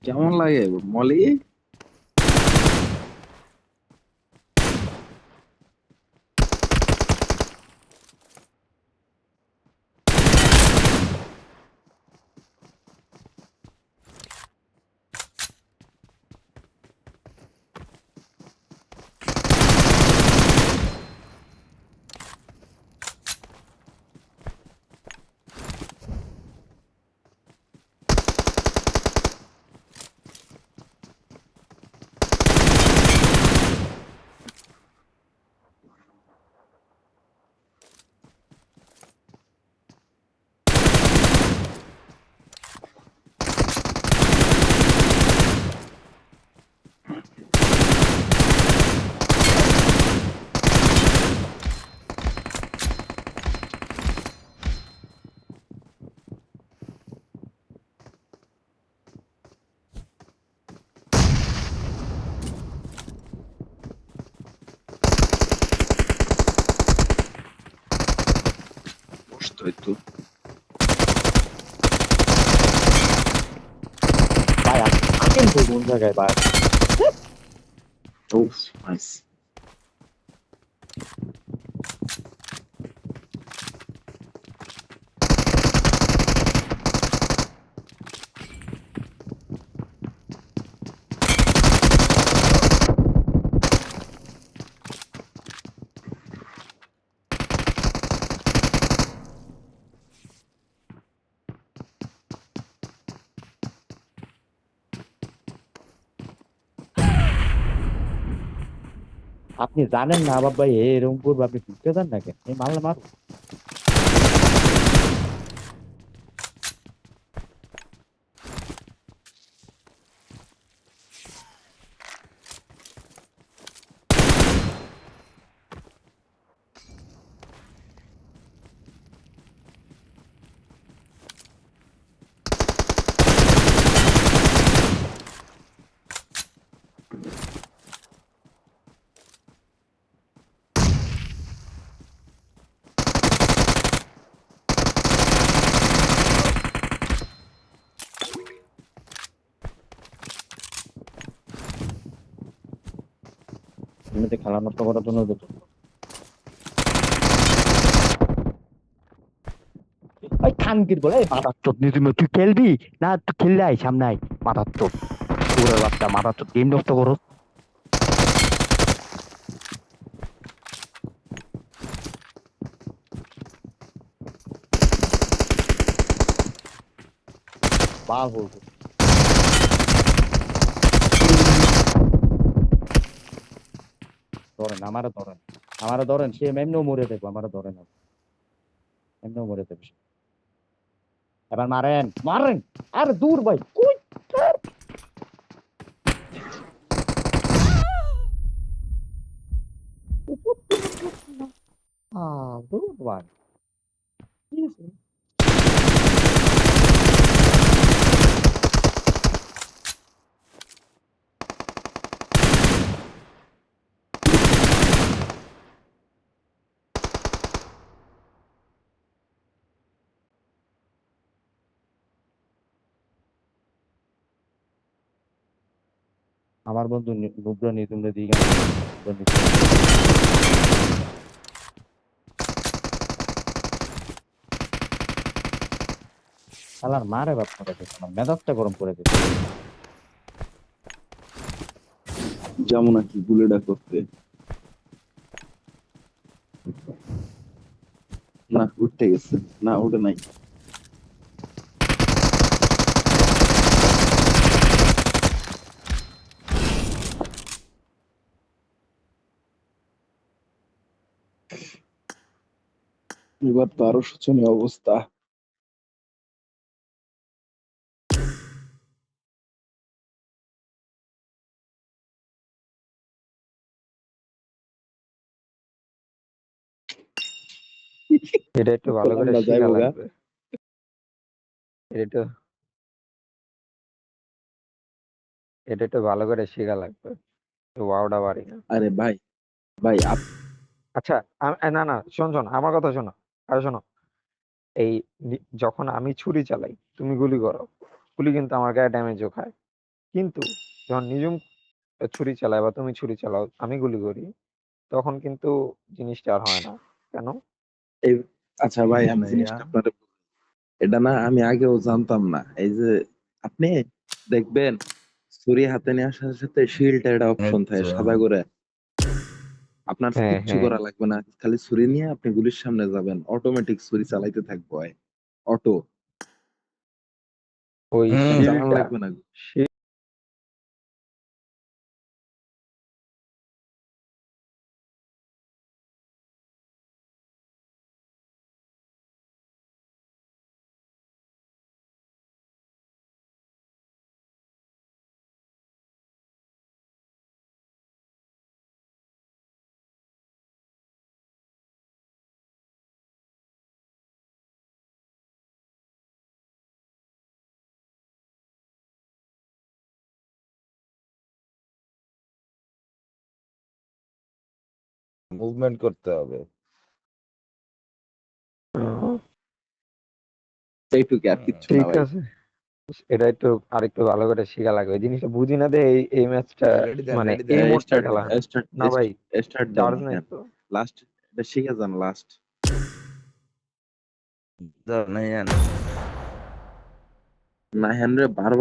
কেমন লাগে মলি? বসতো একটু। ভাই থাকেন তো কোন জায়গায় ভাই? ওহ, নাইস। আপনি জানেন না আবার ভাই এরকম করবো, আপনি ঢুকতে দেন না কেন? এই মারলে মারো। এমনিতে খেলা নষ্ট করার জন্য তো ওই খানকির বলে মাথার চোদ নিয়ে তুই খেলবি না? তুই খেললে আই সামনে আই। মাথার চোদ, পুরো বাচ্চা মাথার চোদ, গেম নষ্ট করো। বাল বলবো। ধরেন আমারে ধরেন, আমারে ধরেন, সে এমনিও মরে দেবো, আমারে ধরেন, এমনিও মরে দেবে সে। এবার মারেন মারেন। আরে দূর ভাই, কই? দূর ভাই। কি হয়েছে? আমার বন্ধু নুব্রা নিয়ে তোমরা দিয়ে গেল। শালার মারে বাপ করে দিচ্ছে, আমার মেজাজটা গরম করে দিচ্ছে। যেমন আর কি গুলেডা করতে। না, উঠতে গেছে। না, ওটা নাই। এবার তো আরো শোচনীয় অবস্থা। এটা একটু ভালো করে আমরা শেখা যাইবো গা। লাগবে। এটা একটু এটা একটু ভালো করে শেখা লাগবে। ওয়াওটা পারি না। আরে ভাই, ভাই আচ্ছা, না না, শোন আমার কথা শোনো। আরে শোনো, এই যখন আমি ছুরি চালাই তুমি গুলি করো, গুলি কিন্তু আমার গায়ে ড্যামেজও খায়। কিন্তু যখন নিজুম ছুরি চালায় বা তুমি ছুরি চালাও, আমি গুলি করি, তখন কিন্তু জিনিসটা আর হয় না। কেন? এই আচ্ছা ভাই, আমি ভাইয়া জিনিসটা আপনার, এটা না আমি আগেও জানতাম না। এই যে আপনি দেখবেন ছুরি হাতে নেওয়ার সাথে সাথে শিল্ডটা একটা অপশন থাকে আচ্ছা সাদা করে, আপনার হ্যাঁ কিচ্ছু হ্যাঁ, করা লাগবে না, খালি ছুরি নিয়ে আপনি গুলির সামনে যাবেন, অটোমেটিক ছুরি চালাইতে থাকবো। অটো, ওই হুম চালান শিলটা, লাগবে না। মুভমেন্ট করতে হবে। এইটুকু আর কিচ্ছু না ঠিক ভাই। আছে, এটা একটু আরেকটু ভালো করে শেখা লাগবে। এই জিনিসটা বুঝি না দে, এই ম্যাচটা রেডি দেন মানে রেডি এই দেন। মোডটা স্টার্ট খেলা হয় না। স্টার্ট না ভাই, স্টার্ট দেন চার্জ নেই হ্যাঁ। তো। লাস্ট, এটা শিখে যান লাস্ট। নাই না হ্যাঁ রে, বারবার